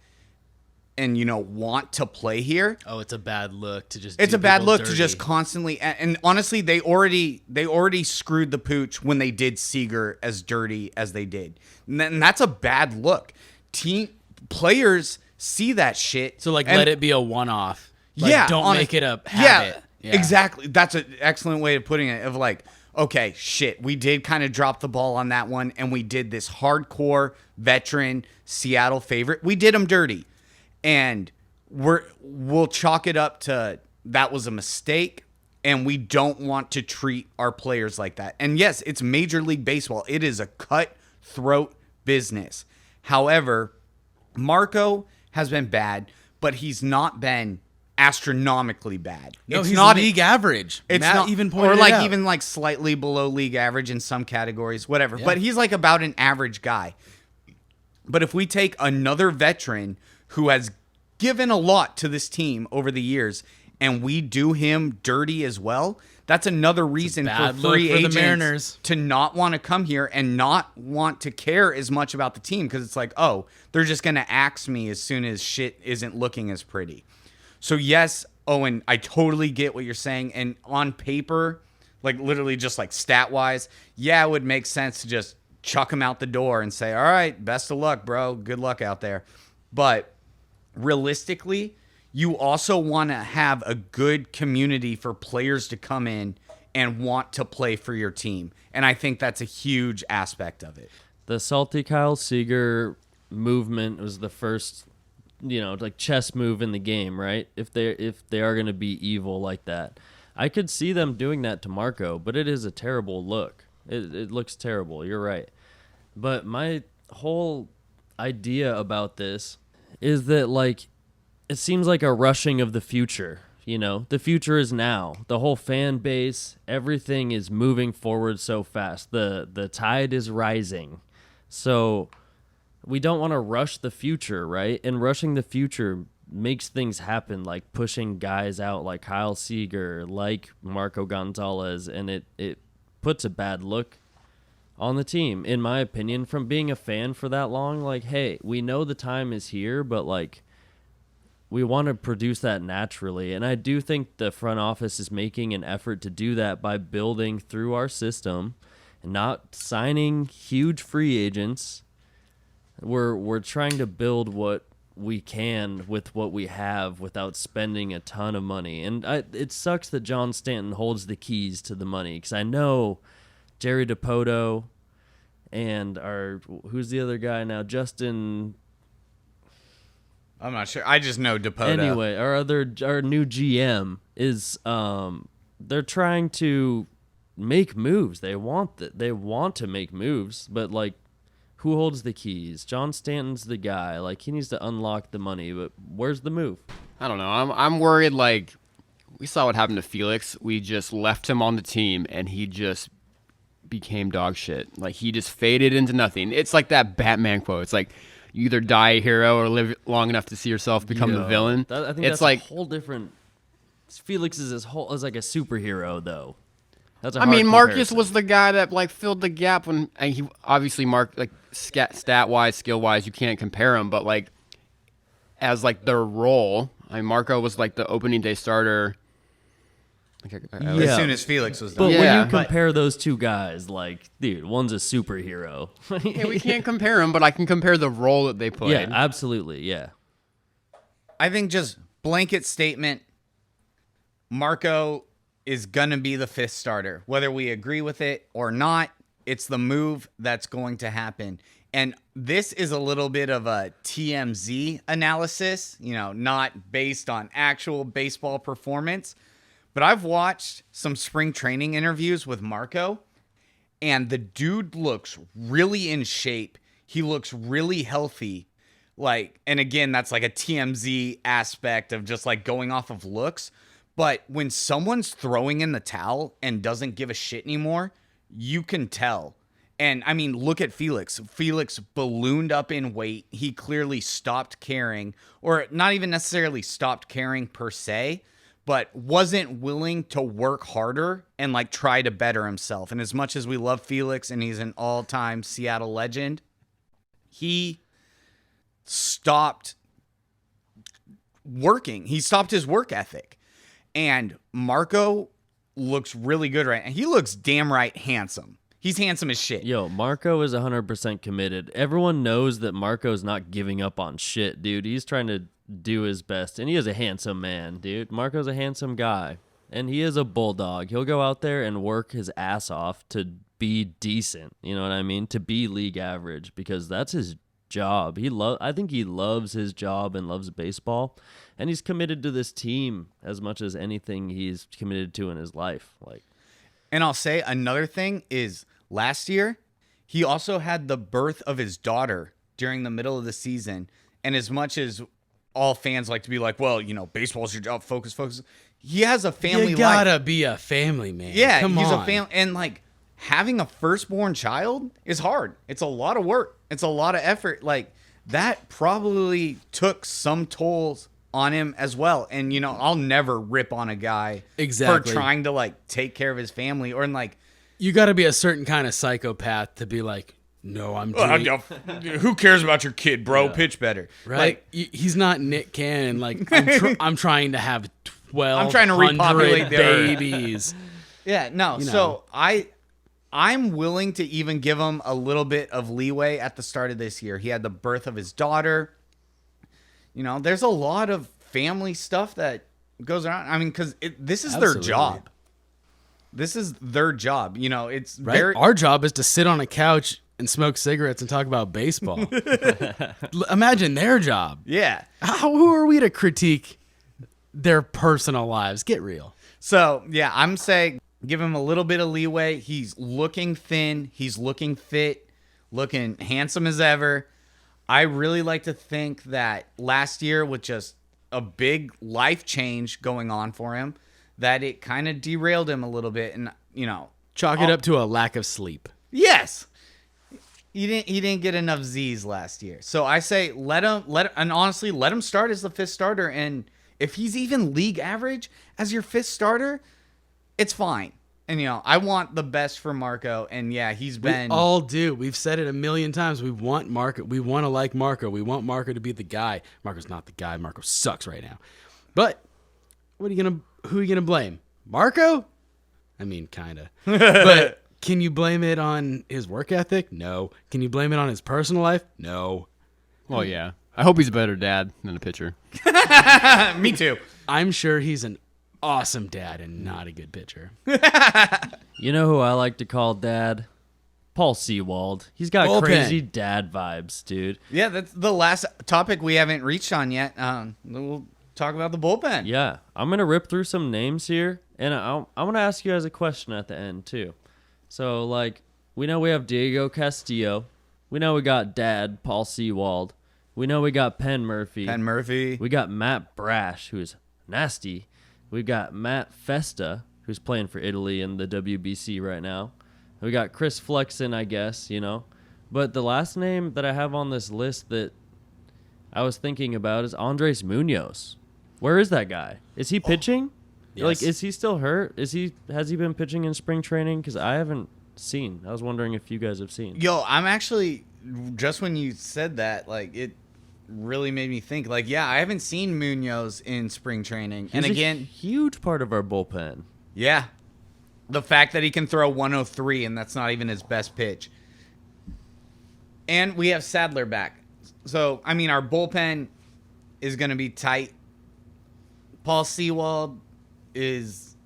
and, want to play here. Oh, it's a bad look to just. It's do a bad people look dirty. to just constantly, and honestly, they already screwed the pooch when they did Seager as dirty as they did, and that's a bad look. Team players see that shit, So and, let it be a one-off. Don't make it a habit. Yeah, exactly. That's an excellent way of putting it. Of okay, shit, we did kind of drop the ball on that one, and we did this hardcore veteran Seattle favorite. We did them dirty. And we'll chalk it up to that was a mistake, and we don't want to treat our players like that. And yes, it's Major League Baseball. It is a cutthroat business. However, Marco has been bad, but he's not been astronomically bad. No, it's he's not league average. It's Matt not even pointed or it out. even slightly below league average in some categories, whatever. Yeah. But he's about an average guy. But if we take another veteran who has given a lot to this team over the years and we do him dirty as well, that's another reason for bad look free for the agents Mariners. to not want to come here and not want to care as much about the team because it's they're just going to axe me as soon as shit isn't looking as pretty. So yes, Owen, I totally get what you're saying. And on paper, literally just stat-wise, yeah, it would make sense to just chuck him out the door and say, all right, best of luck, bro. Good luck out there. But realistically, you also want to have a good community for players to come in and want to play for your team. And I think that's a huge aspect of it. The salty Kyle Seager movement was the first, chess move in the game, right? If they are going to be evil like that. I could see them doing that to Marco, but it is a terrible look. It looks terrible. You're right. But my whole idea about this is that it seems like a rushing of the future. The future is now. The whole fan base, everything is moving forward so fast. The tide is rising. So we don't want to rush the future, right? And rushing the future makes things happen, like pushing guys out like Kyle Seager, like Marco Gonzalez, and it puts a bad look on the team, in my opinion, from being a fan for that long. Hey, we know the time is here, but we want to produce that naturally. And I do think the front office is making an effort to do that by building through our system and not signing huge free agents. We're trying to build what we can with what we have without spending a ton of money. And it sucks that John Stanton holds the keys to the money, because I know Jerry DiPoto and who's the other guy now? Justin. I'm not sure. I just know DiPoto. Anyway, our new GM is they're trying to make moves. They want to make moves, but who holds the keys? John Stanton's the guy. He needs to unlock the money, but where's the move? I don't know. I'm worried. We saw what happened to Felix. We just left him on the team, and he just became dog shit. He just faded into nothing. It's like that Batman quote. It's you either die a hero or live long enough to see yourself become the villain. I think it's that's a whole different. Felix is as like a superhero, though. That's a I hard mean, Marcus comparison. was the guy that like filled the gap when, and he obviously like stat wise, skill wise, you can't compare him, but like as like their role, I mean, Marco was like the opening day starter. As Yeah. soon as Felix was But done. Yeah, when you but- compare those two guys, like, dude, one's a superhero. Yeah, we can't compare them, but I can compare the role that they played. Yeah, absolutely. Yeah. I think just blanket statement, Marco is going to be the fifth starter. Whether we agree with it or not, it's the move that's going to happen. And this is a little bit of a TMZ analysis, not based on actual baseball performance. But I've watched some spring training interviews with Marco, and the dude looks really in shape. He looks really healthy. And again, that's like a TMZ aspect of just like going off of looks. But when someone's throwing in the towel and doesn't give a shit anymore, you can tell. And I mean, look at Felix. Felix ballooned up in weight. He clearly stopped caring, or not even necessarily stopped caring per se, but wasn't willing to work harder and like try to better himself. And as much as we love Felix and he's an all-time Seattle legend, he stopped working. He stopped his work ethic. And Marco looks really good right now. He looks damn right handsome. He's handsome as shit. Yo, Marco is 100% committed. Everyone knows that Marco's not giving up on shit, dude. He's trying to do his best, and he is a handsome man, dude. Marco's a handsome guy, and he is a bulldog. He'll go out there and work his ass off to be decent, you know what I mean? To be league average, because that's his job. I think he loves his job and loves baseball, and he's committed to this team as much as anything he's committed to in his life. And I'll say another thing is last year, he also had the birth of his daughter during the middle of the season. And as much as all fans like to be like, well, baseball's your job, focus. He has a family You life. gotta be a family man. Yeah, Come he's on. a family. And like having a firstborn child is hard. It's a lot of work. It's a lot of effort. Like that probably took some tolls on him as well. And, I'll never rip on a guy Exactly. for trying to like take care of his family or like, You gotta be a certain kind of psychopath to be like, no, I'm doing who cares about your kid, bro? Pitch better. right. He's not Nick Cannon. Like I'm trying to have 12. I'm trying to repopulate the earth. babies. Yeah, no. You know. So I'm willing to even give him a little bit of leeway at the start of this year. He had the birth of his daughter. There's a lot of family stuff that goes around. I mean, because this is their Absolutely. job. This is their job. It's Right. very. Our job is to sit on a couch and smoke cigarettes and talk about baseball. Imagine their job. Yeah. Who are we to critique their personal lives? Get real. So, yeah, I'm saying give him a little bit of leeway. He's looking thin. He's looking fit, looking handsome as ever. I really like to think that last year, with just a big life change going on for him, that it kind of derailed him a little bit. And, Chalk it up to a lack of sleep. yes, he didn't get enough Z's last year. So I say let him start as the fifth starter. And if he's even league average as your fifth starter, it's fine. And, I want the best for Marco. And, yeah, he's been... We all do. We've said it a million times. We want Marco. We want to like Marco. We want Marco to be the guy. Marco's not the guy. Marco sucks right now. But who are you gonna blame? Marco? I mean, kind of. But can you blame it on his work ethic? No. Can you blame it on his personal life? No. Well, yeah. I hope he's a better dad than a pitcher. Me too. I'm sure he's an awesome dad and not a good pitcher. You know who I like to call dad? Paul Sewald. He's got Bullpen. crazy dad vibes, dude. Yeah, that's the last topic we haven't reached on yet. We'll talk about the bullpen. Yeah, I'm going to rip through some names here, and I want to ask you guys a question at the end, too. So, we know we have Diego Castillo. We know we got Dad, Paul Sewald. We know we got Penn Murphy. Penn Murphy. We got Matt Brash, who's nasty. We've got Matt Festa, who's playing for Italy in the WBC right now. We got Chris Flexen, I guess, But the last name that I have on this list that I was thinking about is Andres Munoz. Where is that guy? Is he pitching? Like, Yes. is he still hurt? Has he been pitching in spring training? Because I haven't seen. I was wondering if you guys have seen. Yo, I'm actually, just when you said that, like, it really made me think. Like, yeah, I haven't seen Munoz in spring training. He's And a again, huge part of our bullpen. yeah, the fact that he can throw 103 and that's not even his best pitch. And we have Sadler back. So, I mean, our bullpen is going to be tight. Paul Sewald is,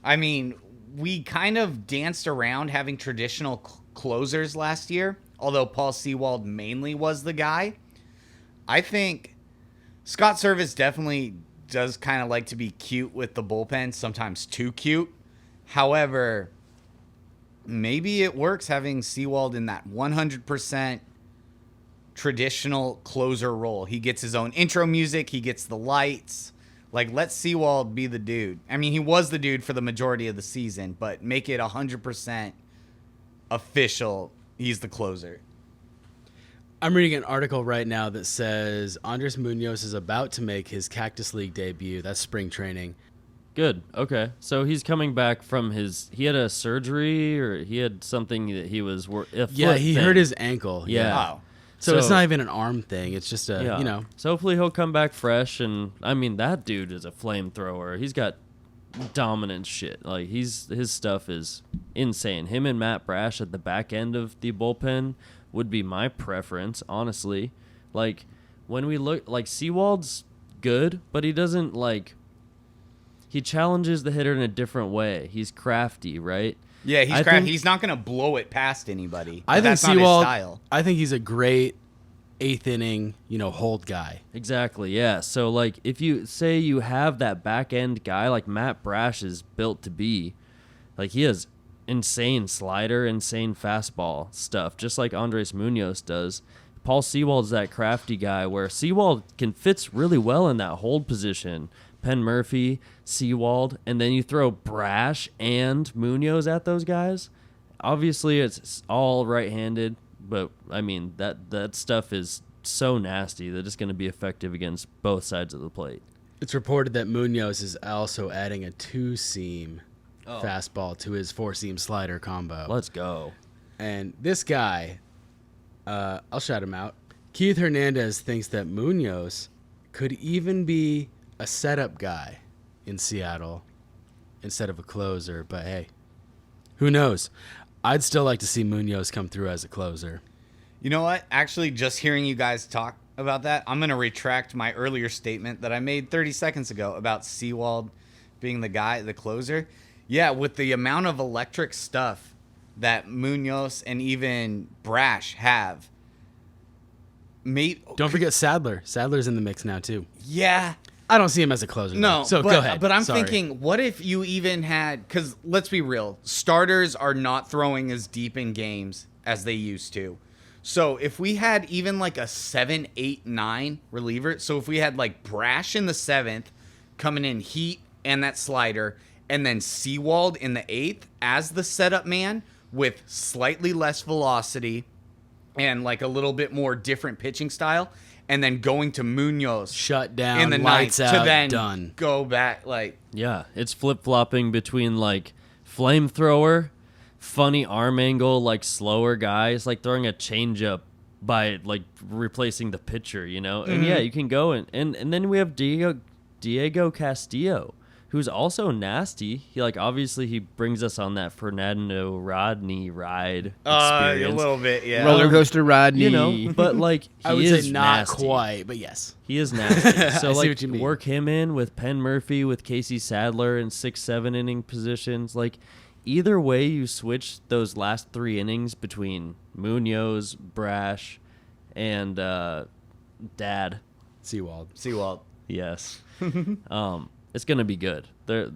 I mean, we kind of danced around having traditional closers last year, although Paul Sewald mainly was the guy. I think Scott Servais definitely does kind of like to be cute with the bullpen, sometimes too cute. However, maybe it works having Sewald in that 100% traditional closer role. He gets his own intro music. He gets the lights. Like, let Sewald be the dude. I mean, he was the dude for the majority of the season, but make it 100% official. He's the closer. I'm reading an article right now that says Andres Munoz is about to make his Cactus League debut. That's spring training. Good. Okay. So he's coming back from he had a surgery or he had something that he was Yeah, he hurt his ankle. Yeah. Oh. So it's not even an arm thing. It's just a, you know. So hopefully he'll come back fresh. And I mean, that dude is a flamethrower. He's got dominant shit. Like his stuff is insane. Him and Matt Brash at the back end of the bullpen would be my preference, honestly. Like when we look, like Sewald's good, but he doesn't he challenges the hitter in a different way. He's crafty, right? Yeah, he's crafty. He's not going to blow it past anybody. I think That's not his Sewald, style. I think he's a great eighth inning, hold guy. Exactly, yeah. So, if you say you have that back-end guy like Matt Brash is built to be, he has insane slider, insane fastball stuff, just like Andres Munoz does. Paul Sewald's that crafty guy where Sewald fits really well in that hold position. Penn Murphy, Sewald, and then you throw Brash and Munoz at those guys. Obviously, it's all right-handed, but, I mean, that stuff is so nasty that it's going to be effective against both sides of the plate. It's reported that Munoz is also adding a two-seam fastball to his four-seam slider combo. Let's go. And this guy, I'll shout him out. Keith Hernandez thinks that Munoz could even be a setup guy in Seattle instead of a closer, but hey, who knows? I'd still like to see Munoz come through as a closer. You know what? Actually, just hearing you guys talk about that, I'm going to retract my earlier statement that I made 30 seconds ago about Sewald being the guy, the closer. Yeah, with the amount of electric stuff that Munoz and even Brash have. Don't forget Sadler. Sadler's in the mix now, too. Yeah. I don't see him as a closer. No, though. So but, go ahead. But I'm Sorry. thinking, what if you even had, because let's be real, starters are not throwing as deep in games as they used to. So if we had even a 7, 8, 9 reliever, so if we had Brash in the 7th, coming in heat and that slider, and then Sewald in the 8th as the setup man with slightly less velocity and a little bit more different pitching style, and then going to Munoz Shut down, in the lights ninth out, to then done. go back Yeah, it's flip-flopping between flamethrower, funny arm angle, slower guys, throwing a changeup by replacing the pitcher, And yeah, you can go and then we have Diego Castillo, who's also nasty. He obviously he brings us on that Fernando Rodney ride experience. a little bit, yeah. Roller coaster Rodney. But he I would is say not nasty. quite, but yes. He is nasty. So I see what you mean. work him in with Penn Murphy, with Casey Sadler in 6-7 inning positions. Either way you switch those last 3 innings between Munoz, Brash, and Dad. Sewald. Yes. It's gonna be good.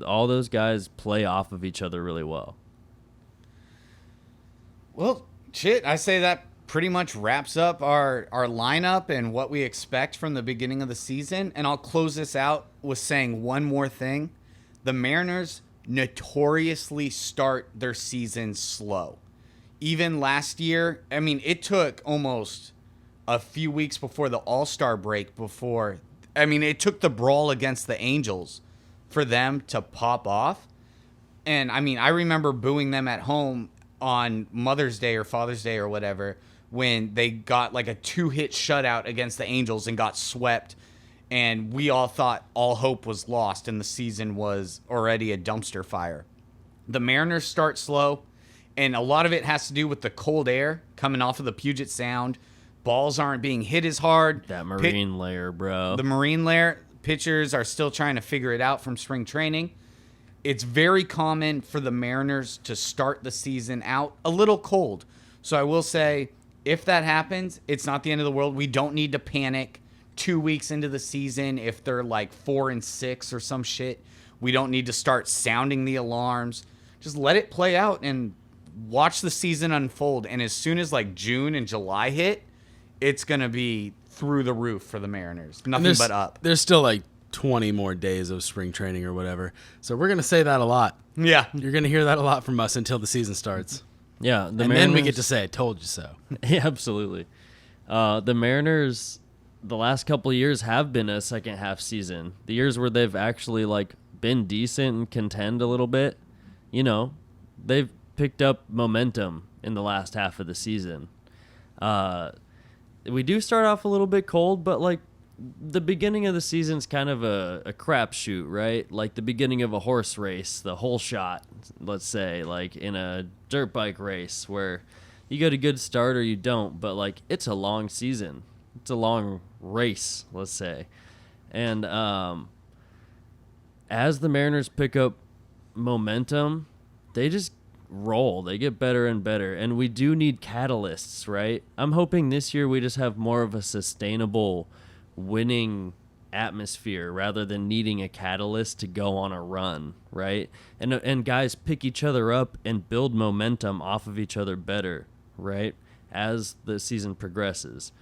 All those guys play off of each other really well. Well, shit, I say that pretty much wraps up our lineup and what we expect from the beginning of the season. And I'll close this out with saying one more thing. The Mariners notoriously start their season slow. Even last year, I mean, it took almost a few weeks before the All-Star break it took the brawl against the Angels for them to pop off. And I mean, I remember booing them at home on Mother's Day or Father's Day or whatever when they got like a 2-hit shutout against the Angels and got swept. And we all thought all hope was lost and the season was already a dumpster fire. The Mariners start slow, and a lot of it has to do with the cold air coming off of the Puget Sound. Balls aren't being hit as hard. That marine layer, bro. The marine layer. Pitchers are still trying to figure it out from spring training. It's very common for the Mariners to start the season out a little cold. So I will say, if that happens, it's not the end of the world. We don't need to panic 2 weeks into the season if they're like 4-6 or some shit. We don't need to start sounding the alarms. Just let it play out and watch the season unfold. And as soon as like June and July hit, it's going to be through the roof for the Mariners. Nothing but up. There's still like 20 more days of spring training or whatever. So we're going to say that a lot. Yeah. You're going to hear that a lot from us until the season starts. Yeah. And then we get to say, I told you so. Yeah, absolutely. The Mariners, the last couple of years have been a second half season. The years where they've actually like been decent and contend a little bit, you know, they've picked up momentum in the last half of the season. We do start off a little bit cold, but like the beginning of the season's kind of a crapshoot, right? Like the beginning of a horse race, the whole shot, let's say, like in a dirt bike race where you get a good start or you don't, but like it's a long season. It's a long race, let's say. And as the Mariners pick up momentum, they just roll. They get better and better. And we do need catalysts, right? I'm hoping this year we just have more of a sustainable winning atmosphere rather than needing a catalyst to go on a run, right? And guys pick each other up and build momentum off of each other better, right? As the season progresses.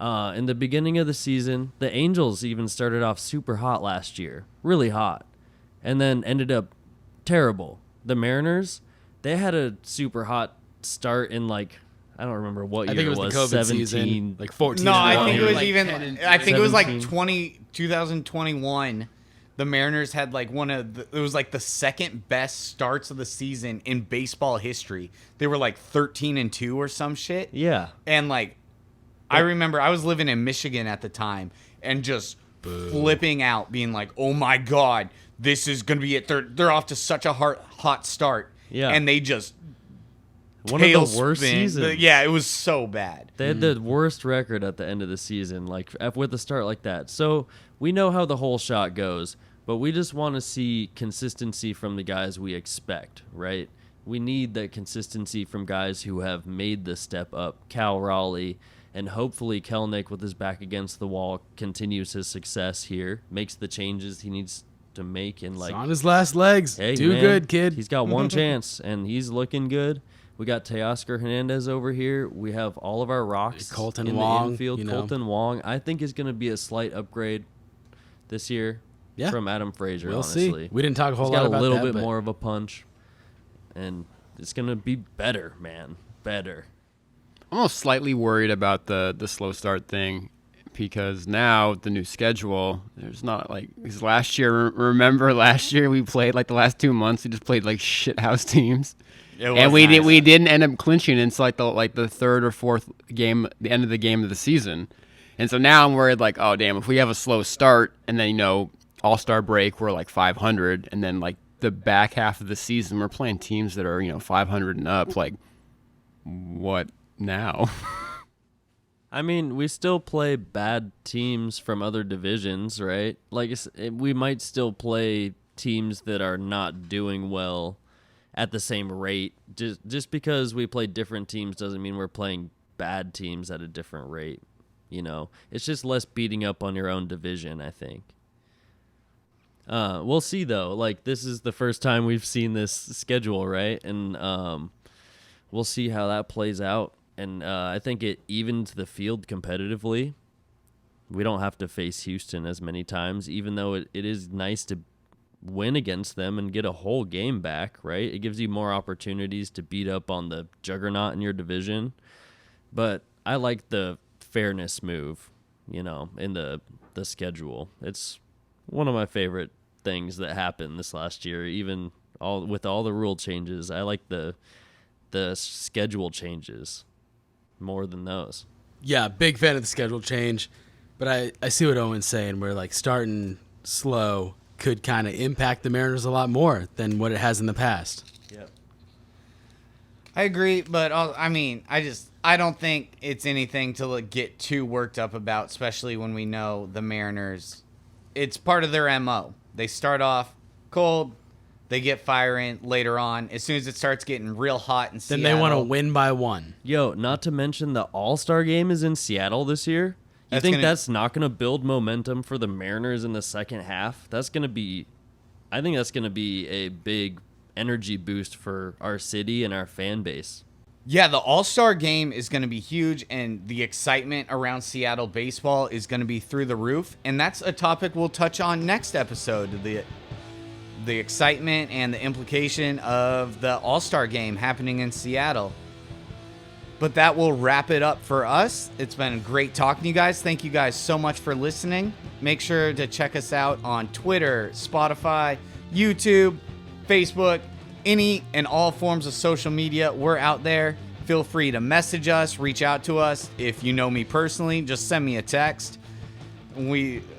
In the beginning of the season, the Angels even started off super hot last year, really hot, and then ended up terrible. The Mariners, they had a super hot start in like, I don't remember what year I think it was the COVID 17 season, like 14. No, I and think it 1. was like even. 10 and I think it was like 17. 2021. The Mariners had like it was like the second best starts of the season in baseball history. They were like 13-2 or some shit. Yeah. And like, I remember I was living in Michigan at the time and just flipping out, being like, "Oh my god, this is gonna be it. They're off to such a hot start." Yeah. And they just One of the worst tailspin. seasons. Yeah, it was so bad. They had the worst record at the end of the season, like with a start like that. So we know how the whole shot goes, but we just want to see consistency from the guys we expect, right? We need that consistency from guys who have made the step up. Cal Raleigh, and hopefully Kelnick with his back against the wall continues his success here, makes the changes he needs to make, and like He's on his last legs. hey, Do man, good, kid. He's got one chance, and he's looking good. We got Teoscar Hernandez over here. We have all of our rocks Colton in Wong, the infield. you know. Colton Wong, I think, is going to be a slight upgrade this year from Adam Frazier, We'll honestly. see. We didn't talk a whole He's lot got about a little that, bit but more of a punch, and it's going to be better, man. Better. I'm almost slightly worried about the slow start thing because now the new schedule, there's not like, because last year, remember last year we played like the last 2 months, we just played like shithouse teams. And we didn't end up clinching until like the third or fourth game, the end of the game of the season. And so now I'm worried like, oh damn, if we have a slow start and then, you know, All-Star break, we're like 500, and then like the back half of the season we're playing teams that are, you know, 500 and up, like what now? I mean, we still play bad teams from other divisions, right? Like, we might still play teams that are not doing well at the same rate. Just because we play different teams doesn't mean we're playing bad teams at a different rate. You know, it's just less beating up on your own division, I think. We'll see, though. Like, this is the first time we've seen this schedule, right? And we'll see how that plays out. And I think it evens the field competitively. We don't have to face Houston as many times, even though it is nice to win against them and get a whole game back, right? It gives you more opportunities to beat up on the juggernaut in your division. But I like the fairness move, you know, in the schedule. It's one of my favorite things that happened this last year, even with all the rule changes. I like the schedule changes more than those. Yeah, big fan of the schedule change, but I see what Owen's saying, where like starting slow could kind of impact the Mariners a lot more than what it has in the past. Yeah. I agree, but I don't think it's anything to get too worked up about, especially when we know the Mariners. It's part of their MO. They start off cold, they get firing later on. As soon as it starts getting real hot in Seattle, Then they want to win by 1. Yo, not to mention the All-Star game is in Seattle this year. You think that's not going to build momentum for the Mariners in the second half? I think that's going to be a big energy boost for our city and our fan base. Yeah, the All-Star game is going to be huge, and the excitement around Seattle baseball is going to be through the roof. And that's a topic we'll touch on next episode, the excitement and the implication of the All-Star game happening in Seattle. But that will wrap it up for us. It's been great talking to you guys. Thank you guys so much for listening. Make sure to check us out on Twitter, Spotify, YouTube, Facebook, any and all forms of social media. We're out there. Feel free to message us, reach out to us. If you know me personally, just send me a text.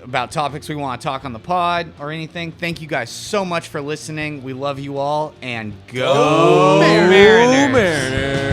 About topics we want to talk on the pod or anything. Thank you guys so much for listening. We love you all, and go Mariners! Mariners!